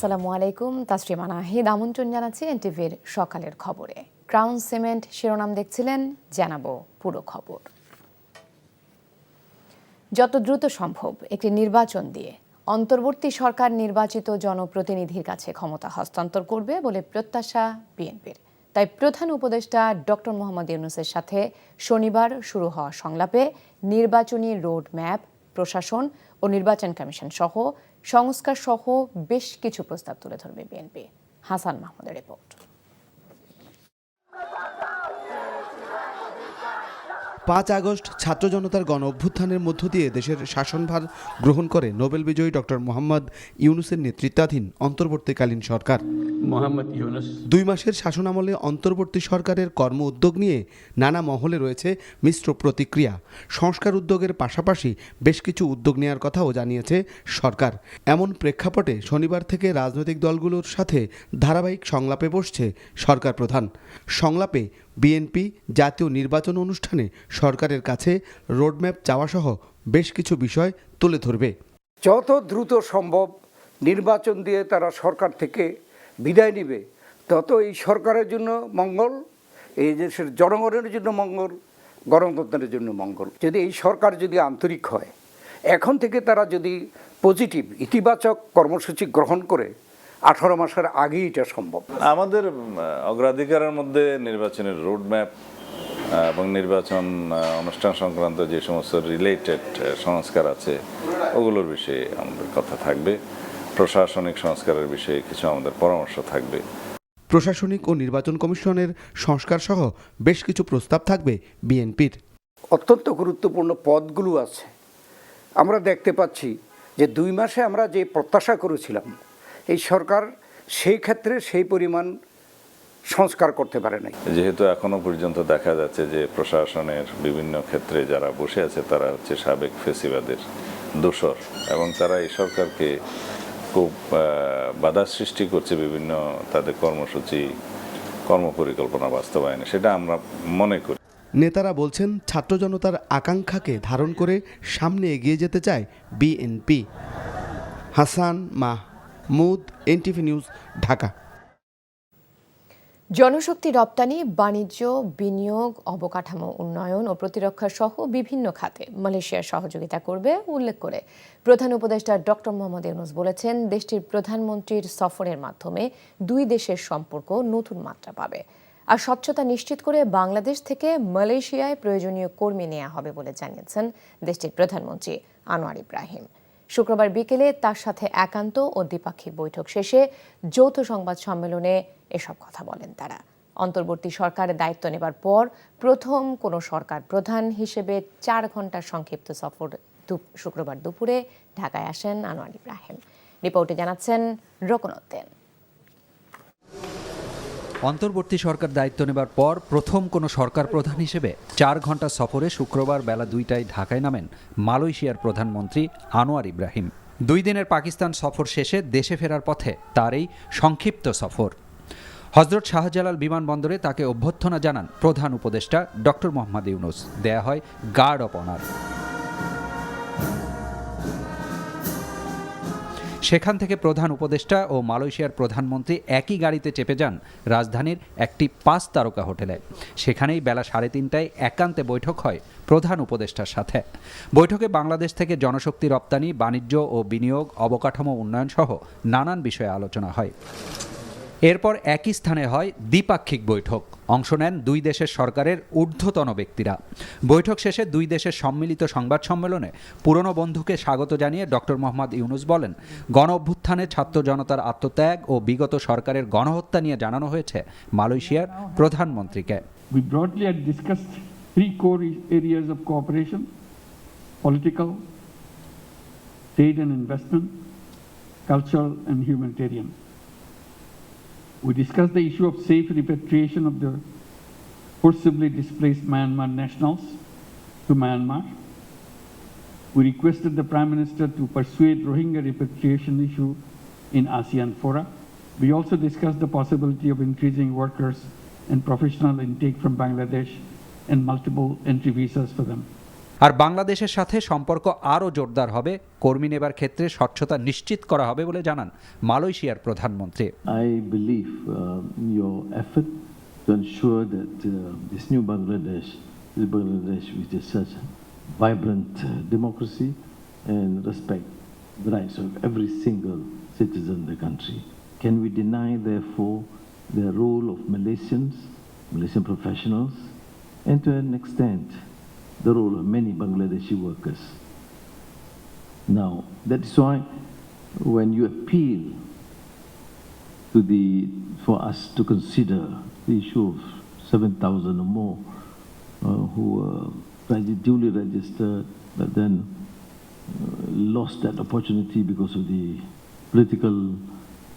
আসসালামু আলাইকুম, তাসরিমা নাহিদ আমন্ত্রণ জানাচ্ছি এনটিভির সকালের খবরে। ক্রাউন সিমেন্ট শিরোনাম দেখছিলেন, জানাবো পুরো খবর। যত দ্রুত সম্ভব একটি নির্বাচন দিয়ে অন্তর্বর্তী সরকার নির্বাচিত জনপ্রতিনিধির কাছে ক্ষমতা হস্তান্তর করবে বলে প্রত্যাশা বিএনপির। তাই প্রধান উপদেষ্টা ডক্টর মোহাম্মদ ইউনূসের সাথে শনিবার শুরু হওয়া সংলাপে নির্বাচনী রোড ম্যাপ, প্রশাসন ও নির্বাচন কমিশন সহ সংস্কার সহ বেশ কিছু প্রস্তাব তুলে ধরবে বিএনপি। হাসান মাহমুদের রিপোর্ট। ৫ আগস্ট ছাত্র জনতার গণ অভ্যুত্থানের মধ্য দিয়ে দেশের শাসনভার গ্রহণ করে নোবেল বিজয়ী ডক্টর মোহাম্মদ ইউনূসের নেতৃত্বাধীন অন্তর্বর্তীকালীন সরকার। ২ মাসের শাসনামলে অন্তর্বর্তী সরকারের কর্ম উদ্যোগ নিয়ে নানা মহলে রয়েছে মিশ্র প্রতিক্রিয়া। সংস্কার উদ্যোগের পাশাপাশি বেশ কিছু উদ্যোগ নেওয়ার কথাও জানিয়েছে সরকার। এমন প্রেক্ষাপটে শনিবার থেকে রাজনৈতিক দলগুলোর সাথে ধারাবাহিক সংলাপে বসছে সরকার প্রধান। সংলাপে বিএনপি জাতীয় নির্বাচন অনুষ্ঠানে সরকারের কাছে রোডম্যাপ চাওয়াসহ বেশ কিছু বিষয় তুলে ধরবে। যত দ্রুত সম্ভব নির্বাচন দিয়ে তারা সরকার থেকে বিদায় নেবে, তত এই সরকারের জন্য মঙ্গল, এই দেশের জনগণের জন্য মঙ্গল, গণতন্ত্রের জন্য মঙ্গল। যদি এই সরকার যদি আন্তরিক হয়, এখন থেকে তারা যদি পজিটিভ ইতিবাচক কর্মসূচি গ্রহণ করে 18 মাসের আগেই এটা সম্ভব। আমাদের অগ্রাধিকারের মধ্যে নির্বাচনের রোডম্যাপ এবং নির্বাচন অনুষ্ঠান সংক্রান্ত যে সমস্ত রিলেটেড সংস্কার আছে ওগুলোর বিষয়ে আমাদের কথা থাকবে। প্রশাসনিক সংস্কারের বিষয়ে কিছু আমাদের পরামর্শ থাকবে। প্রশাসনিক ও নির্বাচন কমিশনের সংস্কার সহ বেশ কিছু প্রস্তাব থাকবে বিএনপির। অত্যন্ত গুরুত্বপূর্ণ পদগুলো আছে। আমরা দেখতে পাচ্ছি যে 2 মাসে আমরা যে প্রত্যাশা করেছিলাম, এই সরকার সেই ক্ষেত্রে সেই পরিমাণ সংস্কার করতে পারে নাই। যেহেতু এখনো পর্যন্ত দেখা যাচ্ছে যে প্রশাসনের বিভিন্ন ক্ষেত্রে যারা বসে আছে তারা হচ্ছে সাবেক ফেসিবাদের দোসর, এবং তারা এই সরকারকে খুব বাধা সৃষ্টি করছে বিভিন্ন তাদের কর্মসূচি, কর্মপরিকল্পনা বাস্তবায়নে, সেটা আমরা মনে করি। নেতারা বলছেন ছাত্র জনতার আকাঙ্ক্ষাকে ধারণ করে সামনে এগিয়ে যেতে চায় BNP. Hasan Mahmud, NTV news, Dhaka. জনশক্তি রপ্তানি, বাণিজ্য, বিনিয়োগ, অবকাঠামো উন্নয়ন ও প্রতিরক্ষা সহ বিভিন্ন খাতে মালয়েশিয়া সহযোগিতা করবে উল্লেখ করে প্রধান উপদেষ্টা ডক্টর মোহাম্মদ ইউনূস বলেছেন, দেশটির প্রধানমন্ত্রীর সফরের মাধ্যমে 2 দেশের সম্পর্ক নতুন মাত্রা পাবে। আর স্বচ্ছতা নিশ্চিত করে বাংলাদেশ থেকে মালয়েশিয়ায় প্রয়োজনীয় কর্মী নেওয়া হবে বলে জানিয়েছেন দেশটির প্রধানমন্ত্রী আনোয়ার ইব্রাহিম। শুক্রবার বিকেলে তার সাথে একান্ত ও দ্বিপাক্ষিক বৈঠক শেষে যৌথ সংবাদ সম্মেলনে এসব কথা বলেন তারা। অন্তর্বর্তী সরকারের দায়িত্ব নেবার পর প্রথম কোনো সরকার প্রধান হিসেবে 4 ঘন্টার সংক্ষিপ্ত সফর শুক্রবার দুপুরে ঢাকায় আসেন আনোয়ার ইব্রাহিম। রিপোর্টে জানাচ্ছেন রোকনউদ্দিন। অন্তর্বর্তী সরকার দায়িত্ব নেবার পর প্রথম কোনো সরকার প্রধান হিসেবে 4 ঘন্টা সফরে শুক্রবার বেলা 2টায় ঢাকায় নামেন মালয়েশিয়ার প্রধানমন্ত্রী আনোয়ার ইব্রাহিম। 2 দিনের পাকিস্তান সফর শেষে দেশে ফেরার পথে তার এই সংক্ষিপ্ত সফর। হযরত শাহজালাল বিমানবন্দরে তাকে অভ্যর্থনা জানান প্রধান উপদেষ্টা ডক্টর মোহাম্মদ ইউনূস। দেয়া হয় গার্ড অব অনার। সেখান থেকে প্রধান উপদেষ্টা ও মালয়েশিয়ার প্রধানমন্ত্রী একই গাড়িতে চেপে যান রাজধানীর একটি 5 তারকা হোটেলে। সেখানেই বেলা 3:30টায় একান্তে বৈঠক হয় প্রধান উপদেষ্টার সাথে। বৈঠকে বাংলাদেশ থেকে জনশক্তি রপ্তানি, বাণিজ্য ও বিনিয়োগ, অবকাঠামো উন্নয়ন সহ নানান বিষয়ে আলোচনা হয়। এরপর একই স্থানে হয় দ্বিপাক্ষিক বৈঠক। অংশ নেন 2 দেশের সরকারের ঊর্ধ্বতন ব্যক্তিরা। বৈঠক শেষে 2 দেশের সম্মিলিত সংবাদ সম্মেলনে পুরনো বন্ধুকে স্বাগত জানিয়ে ডক্টর মোহাম্মদ ইউনূস বলেন, গণ অভ্যুত্থানে ছাত্র জনতার আত্মত্যাগ ও বিগত সরকারের গণহত্যা নিয়ে জানানো হয়েছে মালয়েশিয়ার প্রধানমন্ত্রীকে। We broadly had discussed 3 core areas of cooperation: political, trade and investment, cultural and humanitarian. We discussed the issue of safe repatriation of the forcibly displaced Myanmar nationals to Myanmar. We requested the Prime Minister to persuade Rohingya repatriation issue in ASEAN fora. We also discussed the possibility of increasing workers and professional intake from Bangladesh and multiple entry visas for them. আর বাংলাদেশের সাথে সম্পর্ক আরও জোরদার হবে, কর্মী নেবার ক্ষেত্রে স্বচ্ছতা নিশ্চিত করা হবে বলে জানান মালয়েশিয়ার প্রধানমন্ত্রী। I believe your effort to ensure that this new Bangladesh is Bangladesh which is such vibrant democracy and respect the rights of every single citizen in the country. Can we deny, therefore, the role of Malaysian professionals, and to an extent, the role of many Bangladeshi workers? Now, that is why when you appeal for us to consider the issue of 7,000 or more who were duly registered but then lost that opportunity because of the political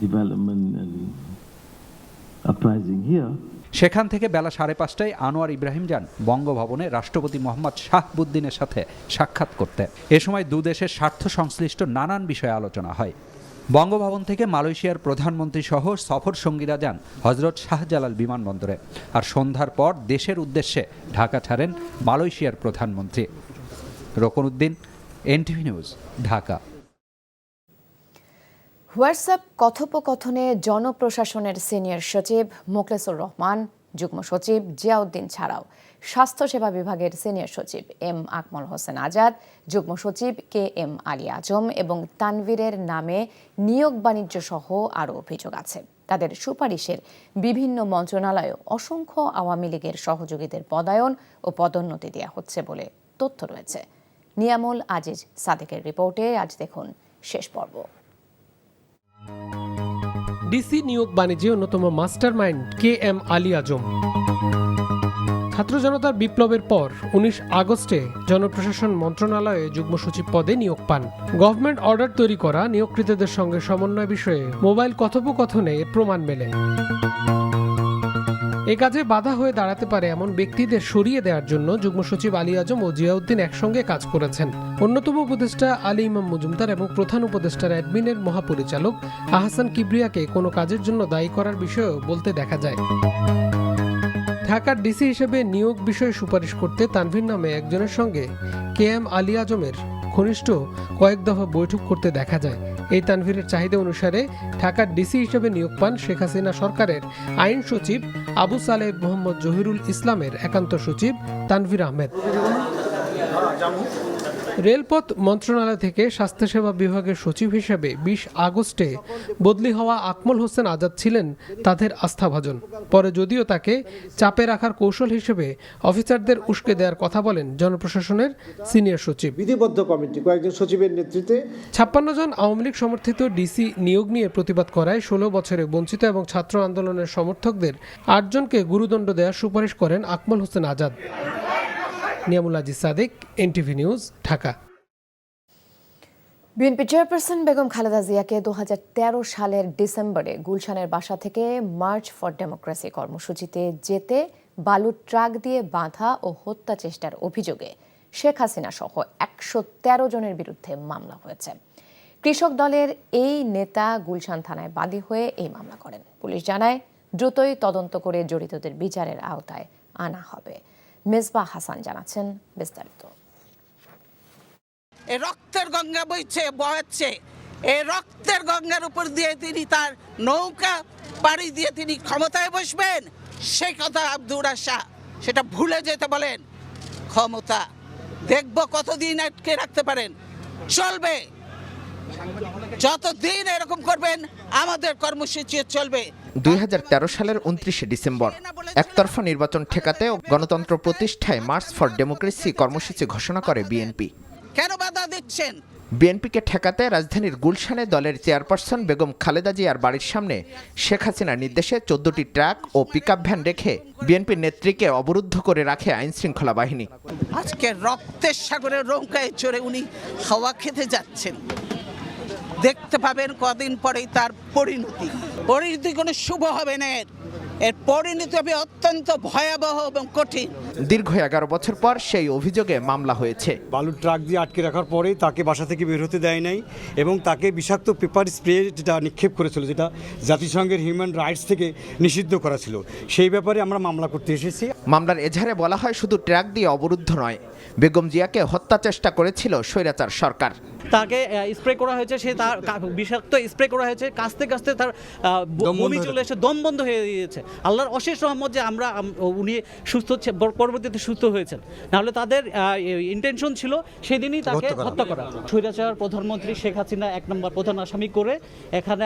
development and uprising here. সেখান থেকে বেলা 5:30টায় আনোয়ার ইব্রাহিম যান বঙ্গভবনে রাষ্ট্রপতি মোহাম্মদ শাহাবুদ্দিনের সাথে সাক্ষাৎ করতে। এ সময় দুদেশের স্বার্থ সংশ্লিষ্ট নানান বিষয়ে আলোচনা হয়। বঙ্গভবন থেকে মালয়েশিয়ার প্রধানমন্ত্রী সহ সফর সঙ্গীরা যান হজরত শাহজালাল বিমানবন্দরে। আর সন্ধ্যার পর দেশের উদ্দেশ্যে ঢাকা ছাড়েন মালয়েশিয়ার প্রধানমন্ত্রী। রকনউদ্দিন, NTV নিউজ, ঢাকা। হোয়াটসঅ্যাপ কথোপকথনে জনপ্রশাসনের সিনিয়র সচিব মোখলেসুর রহমান, যুগ্ম সচিব জিয়াউদ্দিন ছাড়াও স্বাস্থ্যসেবা বিভাগের সিনিয়র সচিব M আকমল হোসেন আজাদ, যুগ্ম সচিব KM আলী আজম এবং তানভীরের নামে নিয়োগ বাণিজ্য সহ আরও অভিযোগ আছে। তাদের সুপারিশের বিভিন্ন মন্ত্রণালয়ে অসংখ্য আওয়ামী লীগের সহযোগীদের পদায়ন ও পদোন্নতি দেওয়া হচ্ছে বলে তথ্য রয়েছে। নিয়ামুল আজিজ সাদেকের রিপোর্টে আজ দেখুন শেষ পর্ব। ডিসি নিয়োগ বাণিজ্যে অন্যতম মাস্টারমাইন্ড KM আলী আজম। ছাত্র জনতার বিপ্লবের পর 19 আগস্টে জনপ্রশাসন মন্ত্রণালয়ে যুগ্ম সচিব পদে নিয়োগ পান। গভর্নমেন্ট অর্ডার তৈরি করা নিয়োগকৃতদের সঙ্গে সমন্বয় বিষয়ে মোবাইল কথোপকথনে প্রমাণ মেলে। এ কাজে বাধা হয়ে দাঁড়াতে পারে এমন ব্যক্তিদের সরিয়ে দেওয়ার জন্য যুগ্ম সচিব আলী আজম ও জিয়াউদ্দিন একসঙ্গে কাজ করেছেন। অন্যতম উপদেষ্টা আলী ইমাম মজুমদার এবং প্রধান উপদেষ্টার অ্যাডমিনের মহাপরিচালক আহসান কিবরিয়াকে কোনো কাজের জন্য দায়ী করার বিষয়েও বলতে দেখা যায়। ঢাকার ডিসি হিসেবে নিয়োগ বিষয়ে সুপারিশ করতে তানভীর নামে একজনের সঙ্গে KM আলী আজমের ঘনিষ্ঠ কয়েক দফা বৈঠক করতে দেখা যায়। এই তানভীরের চাহিদা অনুসারে ঢাকার ডিসি হিসেবে নিয়োগ পান শেখ হাসিনা সরকারের আইন সচিব আবু সালেহ মোহাম্মদ জহিরুল ইসলামের একান্ত সচিব তানভীর আহমেদ। রেলপথ মন্ত্রণালয় থেকে স্বাস্থ্যসেবা বিভাগের সচিব হিসেবে 20 আগস্টে বদলি হওয়া আকমল হোসেন আজাদ ছিলেন তাদের আস্থাভাজন। পরে যদিও তাকে চাপে রাখার কৌশল হিসেবে অফিসারদের উস্কে দেওয়ার কথা বলেন জনপ্রশাসনের সিনিয়র সচিব। বিধিবদ্ধ কমিটি কয়েকজন সচিবের নেতৃত্বে 56 জন আওয়ামী লীগ সমর্থিত ডিসি নিয়োগ নিয়ে প্রতিবাদ করায় 16 বছরে বঞ্চিত এবং ছাত্র আন্দোলনের সমর্থকদের 8 জনকে গুরুদণ্ড দেওয়ার সুপারিশ করেন Akmal Hossain Azad. Niamul Aziz Sadek, NTV news, Dhaka. BNP chairperson Begum Khaleda জিয়াকে 2013 সালের ডিসেম্বরে গুলশানের বাসা থেকে মার্চ ফর ডেমোক্রেসি কর্মসূচিতে যেতে বালুর ট্রাক দিয়ে বাঁধা ও হত্যা চেষ্টার অভিযোগে শেখ হাসিনা সহ 113 জনের বিরুদ্ধে মামলা হয়েছে। কৃষক দলের এই নেতা গুলশান থানায় বাদী হয়ে এই মামলা করেন। পুলিশ জানায় দ্রুতই তদন্ত করে জড়িতদের বিচারের আওতায় আনা হবে। মেজবা হাসান জানাচ্ছেন বিস্তারিত। এই রক্তের গঙ্গা বইছে এই রক্তের গঙ্গার উপর দিয়ে তিনি তার নৌকা পাড়ি দিয়ে তিনি ক্ষমতায় বসবেন, সেই কথা আব্দুর রাশা সেটা ভুলে যেতে বলেন। ক্ষমতা দেখব কতদিন আটকে রাখতে পারেন, চলবে যতদিন এরকম করবেন আমাদের কর্মসূচি চলবে। 2013 সালের 29 ডিসেম্বর একতরফা নির্বাচন ঠেকাতে ও গণতন্ত্র প্রতিষ্ঠায় মার্চ ফর ডেমোক্রেসি কর্মসূচি ঘোষণা করে বিএনপি। কেন বাধা দিচ্ছেন? বিএনপিকে ঠেকাতে রাজধানীর গুলশানে দলের চেয়ারপারসন বেগম খালেদা জিয়ার বাড়ির সামনে শেখ হাসিনার নির্দেশে 14টি ট্রাক ও পিকআপ ভ্যান রেখে বিএনপির নেত্রীকে অবরুদ্ধ করে রাখে আইনশৃঙ্খলা বাহিনী। আজকে রক্তের সাগরের নৌকায় চড়ে উনি হাওয়া খেতে যাচ্ছেন। দেখতে পাবেন কদিন পরেই তার পরিণতি কোনো শুভ হবে না। এর পরিণতি হবে অত্যন্ত ভয়াবহ এবং কঠিন। দীর্ঘ 11 বছর পর সেই অভিযোগে মামলা হয়েছে। বালুর ট্রাক দিয়ে আটকে রাখার পরেই তাকে বাসা থেকে বের হতে দেয় নাই এবং তাকে বিষাক্ত পেপার স্প্রে যেটা নিক্ষেপ করেছিল, যেটা জাতিসংঘের হিউম্যান রাইটস থেকে নিষিদ্ধ করা ছিল, সেই ব্যাপারে আমরা মামলা করতে এসেছি। মামলার এজাহারে বলা হয় শুধু ট্রাক দিয়ে অবরুদ্ধ নয়, বেগম জিয়াকে হত্যা চেষ্টা করেছিল স্বৈরাচার সরকার। তাকে স্প্রে করা হয়েছে, সে তার বিষাক্ত স্প্রে করা হয়েছে, কাঁচতে কাঁচতে তার বমি চলে এসে দম বন্ধ হয়ে গিয়েছে। আল্লাহর অশেষ রহমত যে উনি সুস্থ, পরবর্তীতে সুস্থ হয়েছেন, নাহলে তাদের ইন্টেনশন ছিল সেদিনই তাকে হত্যা করা। স্বৈরাচার প্রধানমন্ত্রী শেখ হাসিনা 1 নম্বর প্রধান আসামি করে এখানে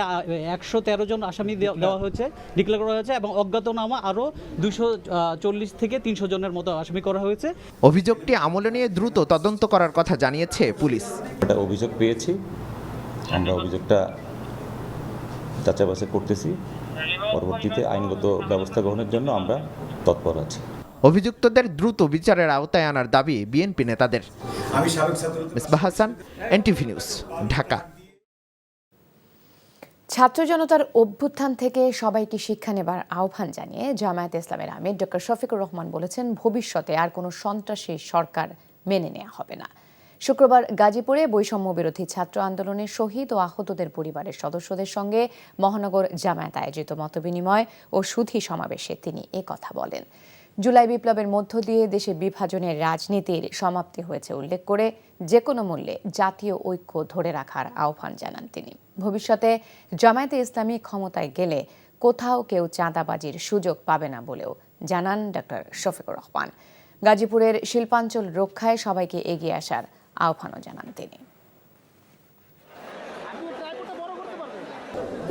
113 জন আসামি দেওয়া হয়েছে, ডিক্লেয়ার করা হয়েছে এবং অজ্ঞাতনামা আরও 240 থেকে 300 জনের মতো আসামি করা হয়েছে। অভিযোগটি আমলে নিয়ে দ্রুত তদন্ত করার কথা জানিয়েছে পুলিশ। অভিযোগ পেয়েছি, আমরা অভিযোগটা যাচাই বাছাই করতেছি, পরবর্তীতে আইনগত ব্যবস্থা গ্রহণের জন্য আমরা তৎপর আছি। অভিযুক্তদের দ্রুত বিচারের আওতায় আনার দাবি বিএনপি নেতাদের। Misbah Hasan, NTV news, Dhaka. ছাত্র জনতার অভ্যুত্থান থেকে সবাইকে শিক্ষা নেবার আহ্বান জানিয়ে জামায়াতে ইসলামের আমির ডক্টর শফিকুর রহমান বলেছেন, ভবিষ্যতে আর কোনো সন্ত্রাসী সরকার মেনে নেওয়া হবে না। শুক্রবার গাজীপুরে বৈষম্য বিরোধী ছাত্র আন্দোলনের শহীদ ও আহতদের পরিবারের সদস্যদের সঙ্গে মহানগর জামায়াত আয়োজিত মতবিনিময় ও সুধী সমাবেশে তিনি কথা বলেন। জুলাই বিপ্লবের মধ্য দিয়ে দেশে বিভাজনের রাজনীতির সমাপ্তি হয়েছে উল্লেখ করে যে কোনো মূল্যে জাতীয় ঐক্য ধরে রাখার আহ্বান জানান তিনি। ভবিষ্যতে জামায়াতে ইসলামী ক্ষমতায় গেলে কোথাও কেউ চাঁদাবাজির সুযোগ পাবে না বলেও জানান ডক্টর শফিকুর রহমান। গাজীপুরের শিল্পাঞ্চল রক্ষায় সবাইকে এগিয়ে আসার আহ্বানও জানান তিনি।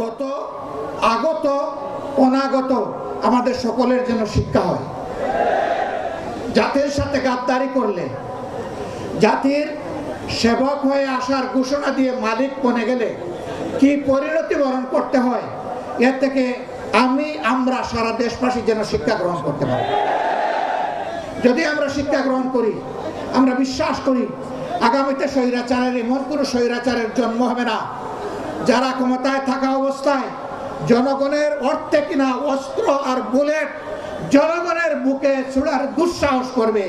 গত, আগত, অনাগত আমাদের সকলের জন্য শিক্ষা হয়। জাতির সাথে গাদ্দারি করলে, জাতির সেবক হয়ে আসার ঘোষণা দিয়ে মালিক বনে গেলে কি পরিণতি বরণ করতে হয়, এর থেকে আমরা সারা দেশবাসী যেন শিক্ষা গ্রহণ করতে পারি। যদি আমরা শিক্ষা গ্রহণ করি, আমরা বিশ্বাস করি আগামীতে স্বৈরাচারের এমন কোনো স্বৈরাচারের জন্ম হবে না যারা ক্ষমতায় থাকা অবস্থায় জনগণের অর্থে কিনা অস্ত্র আর বুলেট জনগণের বুকে ছোড়ার দুঃসাহস করবে।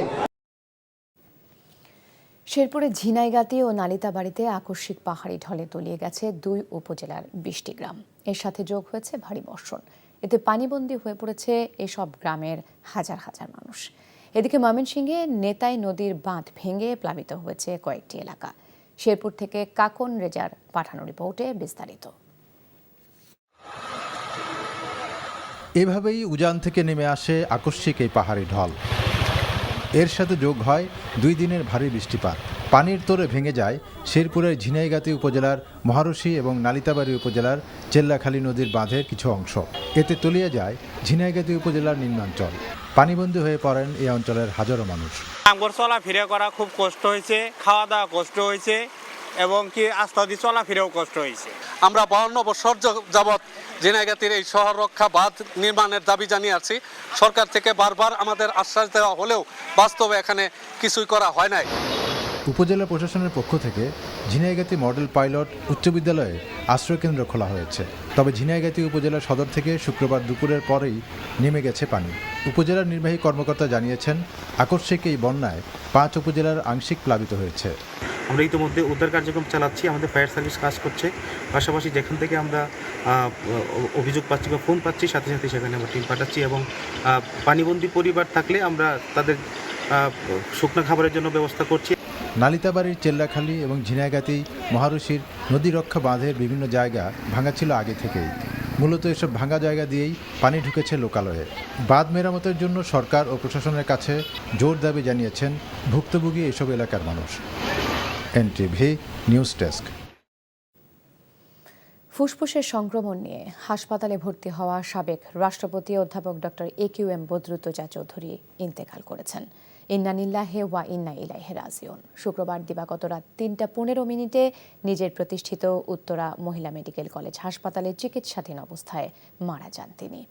শেরপুরে ঝিনাইগাতি ও নালিতাবাড়িতে আকস্মিক পাহাড়ি ঢলে তলিয়ে গেছে 2 উপজেলার 20টি গ্রাম। এর সাথে যোগ হয়েছে ভারী বর্ষণ। এতে পানিবন্দী হয়ে পড়েছে এসব গ্রামের হাজার হাজার মানুষ। এদিকে ময়মনসিংহে নেতাই নদীর বাঁধ ভেঙে প্লাবিত হয়েছে কয়েকটি এলাকা। শেরপুর থেকে কাকন রেজার পাঠানো রিপোর্টে বিস্তারিত। এভাবেই উজান থেকে নেমে আসে আকস্মিক এই পাহাড়ি ঢল। এর সাথে যোগ হয় 2 দিনের ভারী বৃষ্টিপাত। পানির তোরে ভেঙে যায় শেরপুরের ঝিনাইগাতি উপজেলার মহারশী এবং নালিতাবাড়ি উপজেলার চেল্লাখালী নদীর বাঁধের কিছু অংশ। এতে তলিয়ে যায় ঝিনাইগাতি উপজেলার নিম্নাঞ্চল। পানিবন্দী হয়ে পড়েন এই অঞ্চলের হাজারো মানুষ। আমার চলাফেরা করা খুব কষ্ট হয়েছে, খাওয়া দাওয়া কষ্ট হয়েছে এবং কি আস্তে আস্তে চলাফেরাও কষ্ট হয়েছে। আমরা 52 বছর যাবৎ ঝিনাইগাতির এই শহর রক্ষা বাঁধ নির্মাণের দাবি জানিয়ে আছি। সরকার থেকে বারবার আমাদের আশ্বাস দেওয়া হলেও বাস্তবে এখানে কিছুই করা হয় নাই। উপজেলা প্রশাসনের পক্ষ থেকে ঝিনাইগাতি মডেল পাইলট উচ্চ বিদ্যালয়ে আশ্রয়কেন্দ্র খোলা হয়েছে। তবে ঝিনাইগাতি উপজেলা সদর থেকে শুক্রবার দুপুরের পরেই নেমে গেছে পানি। উপজেলার নির্বাহী কর্মকর্তা জানিয়েছেন, আকস্মিক এই বন্যায় 5 উপজেলার আংশিক প্লাবিত হয়েছে। আমরা ইতিমধ্যে উদ্ধার কার্যক্রম চালাচ্ছি, আমাদের ফায়ার সার্ভিস কাজ করছে। পাশাপাশি যেখান থেকে আমরা অভিযোগ পাচ্ছি বা ফোন পাচ্ছি, সাথে সাথে সেখানে আমরা টিম পাঠাচ্ছি এবং পানিবন্দী পরিবার থাকলে আমরা তাদের শুকনো খাবারের জন্য ব্যবস্থা করছি। নালিতাবাড়ির চেল্লাখালী এবং ঝিনাইগাতি মহারশীর নদী রক্ষা বাঁধের বিভিন্ন জায়গা ভাঙা ছিল আগে থেকেই। মূলত এসব ভাঙা জায়গা দিয়েই পানি ঢুকেছে লোকালয়ে। বাঁধ মেরামতের জন্য সরকার ও প্রশাসনের কাছে জোর দাবি জানিয়েছেন ভুক্তভোগী এসব এলাকার মানুষ। NTV news desk. ফুসফুসের সংক্রমণ নিয়ে হাসপাতালে ভর্তি হওয়া সাবেক রাষ্ট্রপতি অধ্যাপক ডক্টর AQM বদরুদ্দোজা চৌধুরী ইন্তেকাল করেছেন। ইন্না লিল্লাহি ওয়া ইন্না ইলাইহি রাজিউন। শুক্রবার দিবাগত রাত 3:15 নিজের প্রতিষ্ঠিত উত্তরা মহিলা মেডিকেল কলেজ হাসপাতালে চিকিৎসাধীন অবস্থায় মারা যান তিনি।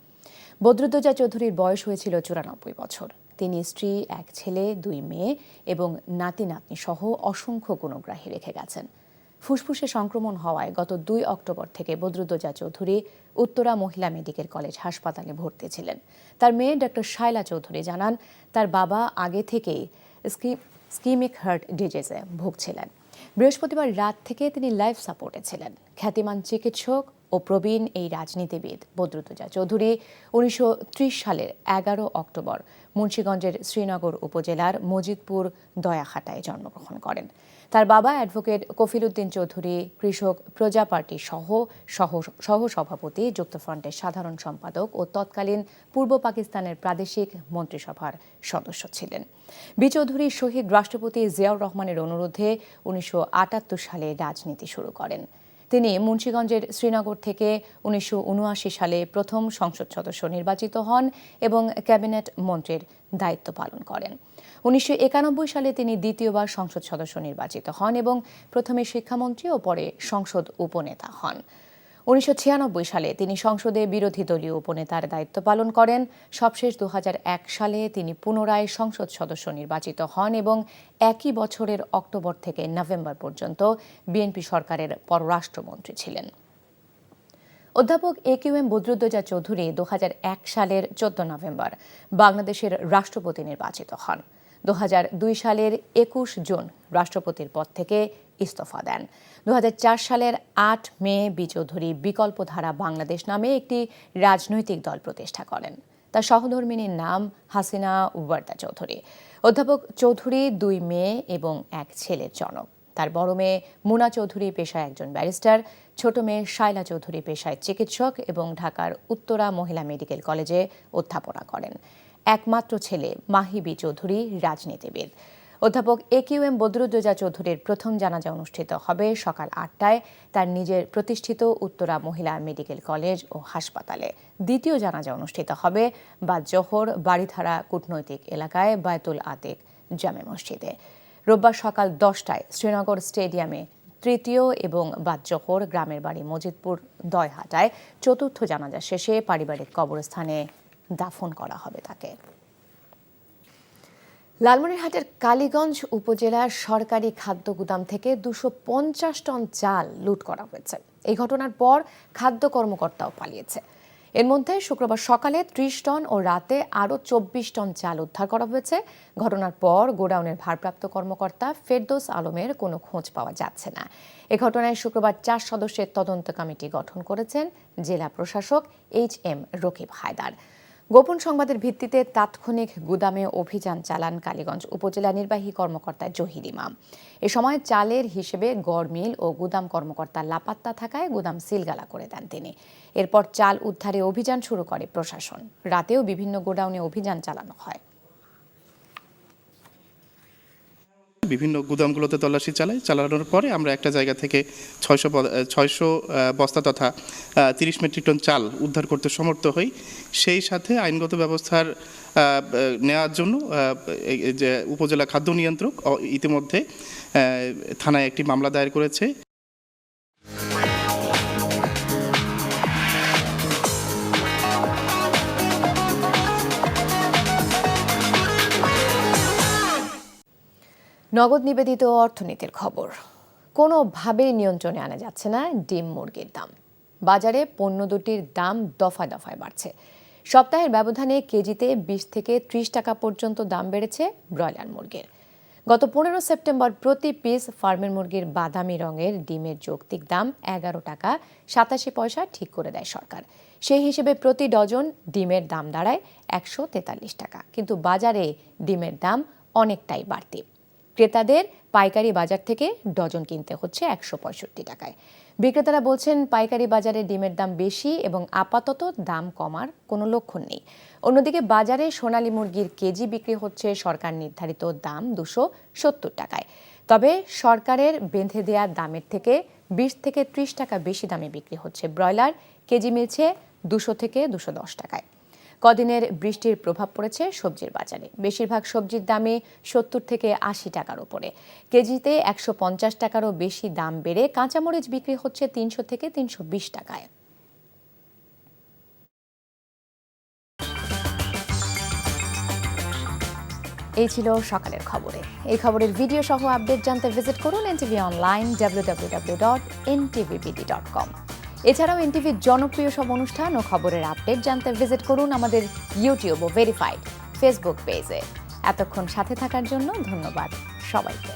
বদরুদ্দোজা চৌধুরীর বয়স হয়েছিল 94 বছর। তিনি স্ত্রী, 1 ছেলে, 2 মেয়ে এবং নাতি নাতনি সহ অসংখ্য গুণগ্রাহী রেখে গেছেন। ফুসফুসে সংক্রমণ হওয়ায় গত 2 অক্টোবর থেকে বদরুদ্দোজা চৌধুরী উত্তরা মহিলা মেডিকেল কলেজ হাসপাতালে ভর্তি ছিলেন। তার মেয়ে ডক্টর শায়লা চৌধুরী জানান, তার বাবা আগে থেকেই স্কিমিক হার্ট ডিজিজে ভুগছিলেন। বৃহস্পতিবার রাত থেকে তিনি লাইফ সাপোর্টে ছিলেন। খ্যাতিমান চিকিৎসক ও প্রবীণ এই রাজনীতিবিদ বদরুদ্দোজা চৌধুরী 1930 সালের 11 অক্টোবর মুন্সিগঞ্জের শ্রীনগর উপজেলার মজিদপুর দয়াখাটায় জন্মগ্রহণ করেন। তার বাবা অ্যাডভোকেট কফিলউদ্দিন চৌধুরী কৃষক প্রজা পার্টি সহ সভাপতি, যুক্তফ্রন্টের সাধারণ সম্পাদক ও তৎকালীন পূর্ব পাকিস্তানের প্রাদেশিক মন্ত্রিসভার সদস্য ছিলেন। বি চৌধুরী শহীদ রাষ্ট্রপতি জিয়াউর রহমানের অনুরোধে 1978 সালে রাজনীতি শুরু করেন। তিনি মুন্সিগঞ্জের শ্রীনগর থেকে 1979 সালে প্রথম সংসদ সদস্য নির্বাচিত হন এবং ক্যাবিনেট মন্ত্রীর দায়িত্ব পালন করেন। 1991 সালে তিনি দ্বিতীয়বার সংসদ সদস্য নির্বাচিত হন এবং প্রথমে শিক্ষামন্ত্রী ও পরে সংসদ উপনেতা হন। 1996 সালে তিনি সংসদে বিরোধী দলীয় উপনেতার দায়িত্ব পালন করেন। সবশেষ 2001 সালে তিনি পুনরায় সংসদ সদস্য নির্বাচিত হন এবং একই বছরের অক্টোবর থেকে নভেম্বর পর্যন্ত বিএনপি সরকারের পররাষ্ট্রমন্ত্রী ছিলেন। অধ্যাপক AQM বদরুদ্দোজা চৌধুরী 2001 সালের 14 নভেম্বর বাংলাদেশের রাষ্ট্রপতি নির্বাচিত হন। 2002 সালের 21 জুন রাষ্ট্রপতির পদ থেকে ইস্তফা দেন। 2004 সালের 8 মে বি চৌধুরী বিকল্পধারা বাংলাদেশ নামে একটি রাজনৈতিক দল প্রতিষ্ঠা করেন। তার সহধর্মিনীর নাম হাসিনা ওয়ার্দা চৌধুরী। অধ্যাপক চৌধুরী 2 মেয়ে এবং 1 ছেলের জনক। তার বড় মেয়ে মুনা চৌধুরী পেশায় একজন ব্যারিস্টার, ছোট মেয়ে শায়লা চৌধুরী পেশায় চিকিৎসক এবং ঢাকার উত্তরা মহিলা মেডিকেল কলেজে অধ্যাপনা করেন। একমাত্র ছেলে মাহি বি চৌধুরী রাজনীতিবিদ। অধ্যাপক AQM বদরুদ্দোজা চৌধুরীর প্রথম জানাজা অনুষ্ঠিত হবে সকাল 8টায় তার নিজের প্রতিষ্ঠিত উত্তরা মহিলা মেডিকেল কলেজ ও হাসপাতালে। দ্বিতীয় জানাজা অনুষ্ঠিত হবে বাদ জোহর বাড়িধারা কূটনৈতিক এলাকায় বায়তুল আতিক জামে মসজিদে। রোববার সকাল 10টায় শ্রীনগর স্টেডিয়ামে তৃতীয় এবং বাদ জোহর গ্রামের বাড়ি মজিদপুর দয়হাটায় চতুর্থ জানাজা শেষে পারিবারিক কবরস্থানে দাফন করা হবে তাকে। লালমনিরহাটের কালীগঞ্জ উপজেলার সরকারি খাদ্য গুদাম থেকে 250 টন চাল লুট করা হয়েছে। এই ঘটনার পর খাদ্য কর্মকর্তাও পালিয়েছে। এর মধ্যে শুক্রবার সকালে 30 টন ও রাতে আরও 24 টন চাল উদ্ধার করা হয়েছে। ঘটনার পর গোডাউনের ভারপ্রাপ্ত কর্মকর্তা ফেরদৌস আলমের কোনো খোঁজ পাওয়া যাচ্ছে না। এ ঘটনায় শুক্রবার 4 সদস্যের তদন্ত কমিটি গঠন করেছেন জেলা প্রশাসক HM রকিব হায়দার। গোপন সংবাদের ভিত্তিতে তাৎক্ষণিক গুদামে অভিযান চালান কালীগঞ্জ উপজেলা নির্বাহী কর্মকর্তা জহির ইমাম। এ সময় চালের হিসেবে গড় মিল ও গুদাম কর্মকর্তা লাপাত্তা থাকায় গুদাম সিলগালা করে দেন তিনি। এরপর চাল উদ্ধারে অভিযান শুরু করে প্রশাসন। রাতেও বিভিন্ন গোডাউনে অভিযান চালানো হয়। বিভিন্ন গুদামগুলোতে তল্লাশি চালানোর পরে আমরা একটা জায়গা থেকে 600 বস্তা তথা 30 মেট্রিক টন চাল উদ্ধার করতে সমর্থ হই। সেই সাথে আইনগত ব্যবস্থার নেওয়ার জন্য যে উপজেলা খাদ্য নিয়ন্ত্রক ইতিমধ্যে থানায় একটি মামলা দায়ের করেছে। নগদ নিবেদিত অর্থনীতির খবর। কোনোভাবেই নিয়ন্ত্রণে আনা যাচ্ছে না ডিম মুরগির দাম। বাজারে পণ্য দুটির দাম দফায় দফায় বাড়ছে। সপ্তাহের ব্যবধানে কেজিতে 20 থেকে 30 টাকা পর্যন্ত দাম বেড়েছে ব্রয়লার মুরগির। গত 15 সেপ্টেম্বর প্রতি পিস ফার্মের মুরগির বাদামি রঙের ডিমের যৌক্তিক দাম 11 টাকা 87 পয়সা ঠিক করে দেয় সরকার। সেই হিসেবে প্রতি ডজন ডিমের দাম দাঁড়ায় 143 টাকা। কিন্তু বাজারে ডিমের দাম অনেকটাই বাড়তি। ক্রেতাদের পাইকারি বাজার থেকে ডজন কিনতে হচ্ছে 165 টাকায়। বিক্রেতারা বলছেন পাইকারি বাজারে ডিমের দাম বেশি এবং আপাতত দাম কমার কোনো লক্ষণ নেই। অন্যদিকে বাজারে সোনালী মুরগির কেজি বিক্রি হচ্ছে সরকার নির্ধারিত দাম 270 টাকায়। তবে সরকারের বেঁধে দেওয়া দামের থেকে 20 থেকে 30 টাকা বেশি দামে বিক্রি হচ্ছে ব্রয়লার। কেজি মিলছে 200 থেকে 210 টাকায়। কদিনের বৃষ্টির প্রভাব পড়েছে সবজির বাজারে। বেশিরভাগ সবজির দামে 70 থেকে 80 টাকার উপরে। কেজিতে 150 টাকারও বেশি দাম বেড়ে কাঁচামরিচ বিক্রি হচ্ছে 300 থেকে 320 টাকায়। এই ছিল সকালের খবরে। এই খবরের ভিডিও সহ আপডেট জানতে ভিজিট করুন এনটিভি অনলাইন www.ntvbd.com। এছাড়াও এনটিভির জনপ্রিয় সব অনুষ্ঠান ও খবরের আপডেট জানতে ভিজিট করুন আমাদের ইউটিউব ও ভেরিফাইড ফেসবুক পেজে। এতক্ষণ সাথে থাকার জন্য ধন্যবাদ সবাইকে।